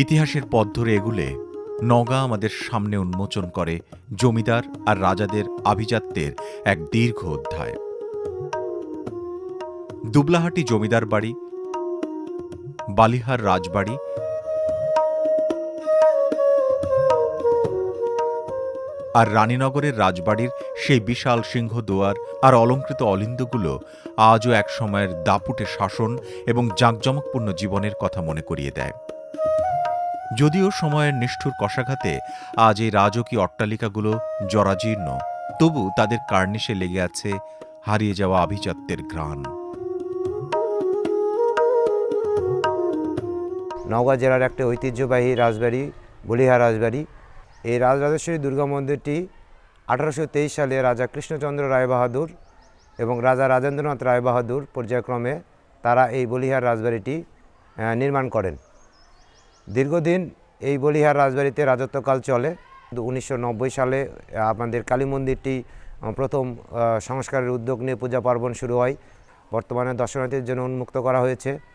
ইতিহাসের পথ ধরে এগুলে নওগাঁ আমাদের সামনে উন্মোচন করে জমিদার আর রাজাদের আভিজাত্যের এক দীর্ঘ অধ্যায়। দুবলাহাটি জমিদার বাড়ি, বালিহার রাজবাড়ি আর রানীনগরের রাজবাড়ির সেই বিশাল সিংহদুয়ার আর অলঙ্কৃত অলিন্দগুলো আজও এক সময়ের দাপুটে শাসন এবং জাঁকজমকপূর্ণ জীবনের কথা মনে করিয়ে দেয়। যদিও সময়ের নিষ্ঠুর কশাঘাতে আজ এই রাজকীয় অট্টালিকাগুলো জরাজীর্ণ, তবু তাদের কার্নিশে লেগে আছে হারিয়ে যাওয়া আভিজাত্যের ঘ্রাণ। নওগাঁ জেলার একটি ঐতিহ্যবাহী রাজবাড়ি বলিহার রাজবাড়ি। এই রাজরাজেশ্বরী দুর্গা মন্দিরটি 1823 সালে রাজা কৃষ্ণচন্দ্র রায়বাহাদুর এবং রাজা রাজেন্দ্রনাথ রায়বাহাদুর পর্যায়ক্রমে তারা এই বলিহার রাজবাড়িটি নির্মাণ করেন। দীর্ঘদিন এই বলিহার রাজবাড়িতে রাজত্বকাল চলে। 1990 সালে আমাদের কালী মন্দিরটি প্রথম সংস্কারের উদ্যোগ নিয়ে পূজা পার্বণ শুরু হয়। বর্তমানে দর্শনার্থীদের জন্য উন্মুক্ত করা হয়েছে।